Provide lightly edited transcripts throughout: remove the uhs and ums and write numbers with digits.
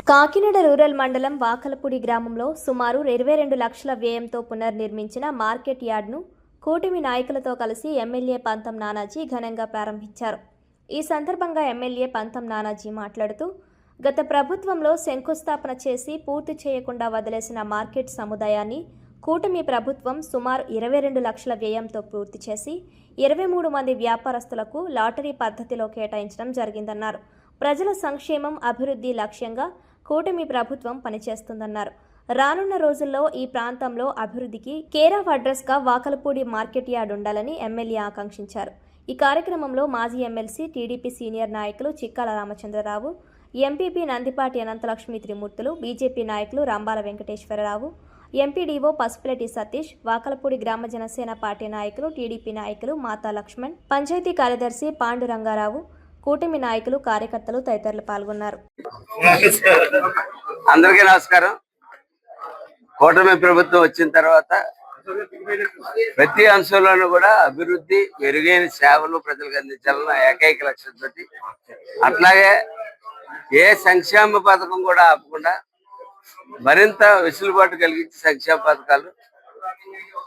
Kakinada rural మండలం వాకలపూడి గ్రామంలో సుమారు 22 లక్షల వ్యయంతో పునర్నిర్మించిన మార్కెట్ యార్డ్ను కూటమి నాయకులతో కలిసి ఎమ్మెల్యే పంతం నానాజీ ఘనంగా ప్రారంభించారు. ఈ సందర్భంగా ఎమ్మెల్యే పంతం నానాజీ మాట్లాడుతూ, గత ప్రభుత్వంలో శంకుస్థాపన చేసి పూర్తి చేయకుండా వదిలేసిన మార్కెట్ సముదాయాన్ని కూటమి ప్రభుత్వం సుమారు 22 లక్షల వ్యయంతో పూర్తి చేసి 23 మంది వ్యాపారస్తులకు లాటరీ పద్ధతిలో కేటాయించడం జరిగిందన్నారు. ప్రజల సంక్షేమం, అభివృద్ధి లక్ష్యంగా కూటమి ప్రభుత్వం పనిచేస్తుందన్నారు. రానున్న రోజుల్లో ఈ ప్రాంతంలో అభివృద్ధికి care of అడ్రస్గా Vakalapudi market yard ఉండాలని ఎమ్మెల్యే ఆకాంక్షించారు. ఈ కార్యక్రమంలో మాజీ ఎమ్మెల్సీ, టీడీపీ సీనియర్ నాయకులు చిక్కాల రామచంద్రరావు, ఎంపీపీ నందిపాటి అనంతలక్ష్మి త్రిమూర్తులు, బీజేపీ నాయకులు రంబాల వెంకటేశ్వరరావు, ఎంపీడీఓ పసుపులెట్టి సతీష్, వాకలపూడి గ్రామ జనసేన పార్టీ నాయకులు, టీడీపీ నాయకులు మాతా లక్ష్మణ్, పంచాయతీ కార్యదర్శి పాండురంగారావు, కూటమి నాయకులు, కార్యకర్తలు తదితరులు పాల్గొన్నారు. అందరికీ నమస్కారం. కూటమి ప్రభుత్వం వచ్చిన తర్వాత ప్రతి అంశంలోనూ కూడా అభివృద్ధి, మెరుగైన సేవలు ప్రజలకు అందించాలన్న ఏకైక లక్ష్యంతో, అట్లాగే ఏ సంక్షేమ పథకం కూడా ఆపకుండా మరింత వెసులుబాటు కలిగించి సంక్షేమ పథకాలు,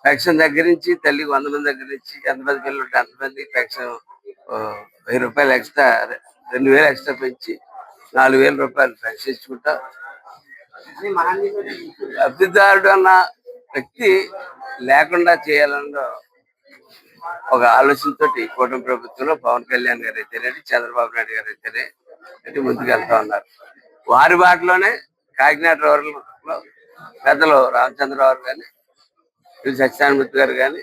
పెన్షన్ దగ్గర నుంచి, తల్లికి 100 మంది దగ్గర నుంచి, ఎంతమంది పిల్లలు ఉంటే అంతమంది పెన్షన్ 1000 రూపాయలు ఎక్స్ట్రా, 2000 ఎక్స్ట్రా పెంచి 4000 రూపాయలు పెన్షన్ ఇచ్చుకుంటా లబ్ధిదారుడు అన్న వ్యక్తి లేకుండా చేయాలన్న ఒక ఆలోచనతో కూటమి ప్రభుత్వంలో పవన్ కళ్యాణ్ గారు అయితేనేది, చంద్రబాబు నాయుడు గారు అయితేనే ముందుకు వెళ్తా ఉన్నారు. వారి బాటలోనే కాకినాడ రూరల్లో పెద్దలు రామచంద్రరావు కానీ, సత్యనారాయణమూర్తి గారు కానీ,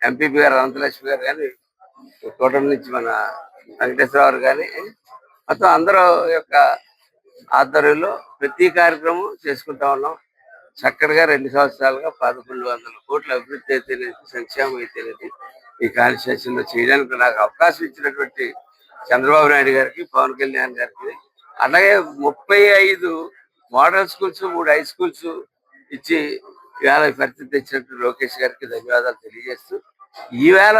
ఎంపీపీ గారు అనంతలక్ష్మి గారు కానీ, కూటమి నుంచి మన వెంకటేశ్వరరావు కానీ, మొత్తం అందరూ యొక్క ఆధ్వర్యంలో ప్రతి కార్యక్రమం చేసుకుంటా ఉన్నాం. చక్కగా 2 సంవత్సరాలుగా 1100 కోట్ల అభివృద్ధి అయితేనేది, సంక్షేమం అయితేనేది ఈ కాన్స్టిట్యూషన్లో చేయడానికి నాకు అవకాశం ఇచ్చినటువంటి చంద్రబాబు నాయుడు గారికి, పవన్ కళ్యాణ్ గారికి, అలాగే 35 మోడల్ స్కూల్స్, 3 హై స్కూల్స్ ఇచ్చి ఈవేళ పరిస్థితి తెచ్చినట్టు లోకేష్ గారికి ధన్యవాదాలు తెలియజేస్తూ, ఈవేళ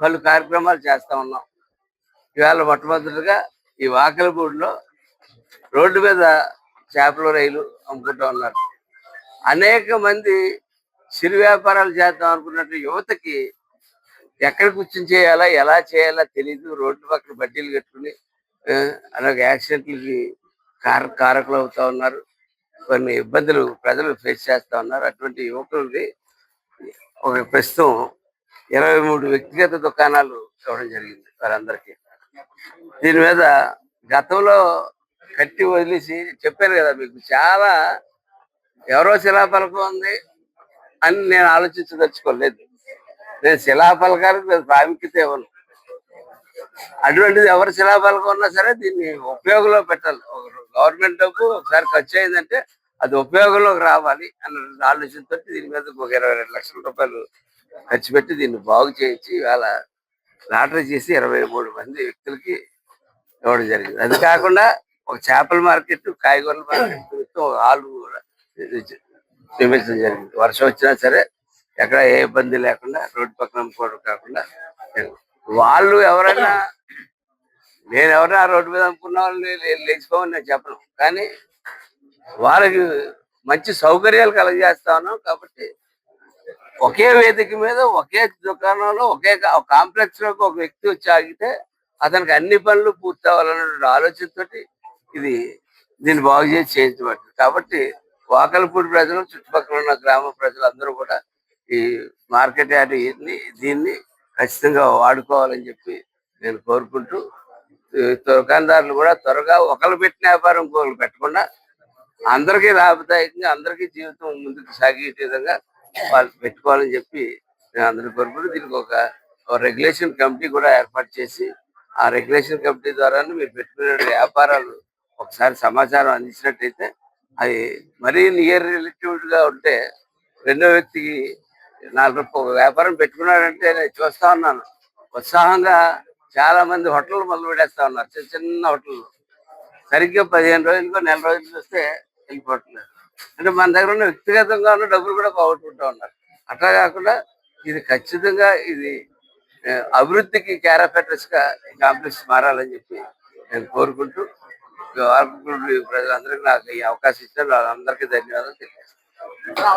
పలు కార్యక్రమాలు చేస్తా ఉన్నాం. ఈవేళ మొట్టమొదటిగా ఈ వాకలపూడిలో రోడ్డు మీద చేపల రైలు అమ్ముకుంటూ ఉన్నారు. అనేక మంది చిరు వ్యాపారాలు చేద్దాం అనుకున్నట్టు యువతకి ఎక్కడ కూర్చొని చేయాలా, ఎలా చేయాలా తెలియదు. రోడ్డు పక్కన బడ్డీలు కట్టుకుని అలాగే యాక్సిడెంట్లకి కారకులు అవుతా ఉన్నారు. కొన్ని ఇబ్బందులు ప్రజలు ఫేస్ చేస్తా ఉన్నారు. అటువంటి యువకులకి ఒక ప్రస్తుతం 23 వ్యక్తిగత దుకాణాలు ఇవ్వడం జరిగింది వారందరికీ. దీని మీద గతంలో కట్టి వదిలేసి చెప్పాను కదా మీకు, చాలా ఎవరో శిలాఫలకం ఉంది అని నేను ఆలోచించదలుచుకోలేదు. నేను శిలాఫలకానికి ప్రాముఖ్యత ఇవ్వను. అటువంటిది ఎవరు శిలాఫలకం ఉన్నా సరే దీన్ని ఉపయోగంలో పెట్టాలి. గవర్నమెంట్ డబ్బు ఒకసారి ఖర్చు అయిందంటే అది ఉపయోగంలోకి రావాలి అన్న ఆలోచనతో దీని మీద ఒక 22 లక్షల రూపాయలు ఖర్చు పెట్టి దీన్ని బాగు చేయించి ఇవాళ లాటరీ చేసి 23 మంది వ్యక్తులకి ఇవ్వడం జరిగింది. అది కాకుండా ఒక చేపల మార్కెట్, కాయగూరల మార్కెట్, ఒక హాల్ కూడా నిర్మించడం జరిగింది. వర్షం వచ్చినా సరే ఎక్కడ ఏ ఇబ్బంది లేకుండా రోడ్డు పక్కన అమ్ముకోవడం కాకుండా, వాళ్ళు ఎవరైనా, నేను ఎవరైనా రోడ్డు మీద అమ్ముకున్న వాళ్ళు లేచిపోమని నేను చెప్పను, కానీ వాళ్ళకి మంచి సౌకర్యాలు కలగజేస్తా ఉన్నాం. కాబట్టి ఒకే వేదిక మీద, ఒకే దుకాణంలో, ఒకే కాంప్లెక్స్ లోకి ఒక వ్యక్తి వచ్చి ఆగితే అతనికి అన్ని పనులు పూర్తి అవ్వాలన్న ఆలోచనతో దీన్ని బాగు చేసి చేయించబడుతుంది. కాబట్టి వాకలపూడి ప్రజలు, చుట్టుపక్కల ఉన్న గ్రామ ప్రజలందరూ కూడా ఈ మార్కెట్ యార్డ్ దీన్ని ఖచ్చితంగా వాడుకోవాలని చెప్పి నేను కోరుకుంటూ, దుకాణదారులు కూడా త్వరగా ఒకరు పెట్టిన వ్యాపారం ఇంకొకరు పెట్టకుండా అందరికీ లాభదాయకంగా, అందరికీ జీవితం ముందుకు సాగే విధంగా వాళ్ళు పెట్టుకోవాలని చెప్పి నేను అందరికీ కోరుకుంటూ, దీనికి ఒక రెగ్యులేషన్ కమిటీ కూడా ఏర్పాటు చేసి, ఆ రెగ్యులేషన్ కమిటీ ద్వారా మీరు పెట్టుకునే వ్యాపారాలు ఒకసారి సమాచారం అందించినట్టయితే అది మరీ నియర్ రిలేటివ్గా ఉంటే రెండో వ్యక్తికి 4 రూపాయలు వ్యాపారం పెట్టుకున్నాడంటే నేను చూస్తా ఉన్నాను. ఉత్సాహంగా చాలా మంది హోటళ్ళు మొదలు పెడేస్తా ఉన్నారు. చిన్న చిన్న హోటళ్ళు సరిగ్గా 15 రోజులకో, నెల రోజులు చూస్తే వెళ్ళిపోతున్నారు. అంటే మన దగ్గర ఉన్న వ్యక్తిగతంగా ఉన్న డబ్బులు కూడా పోగొట్టుకుంటూ ఉన్నారు. అట్లా కాకుండా ఇది ఖచ్చితంగా ఇది అభివృద్ధికి కేర్ ఆఫ్ అడ్రస్ గా కాంప్లెక్స్ మారాలని చెప్పి నేను కోరుకుంటూ, వాల్కుడి ప్రజలందరికీ నాకు ఈ అవకాశం ఇచ్చారు. వాళ్ళందరికీ ధన్యవాదాలు తెలియజేస్తున్నాను.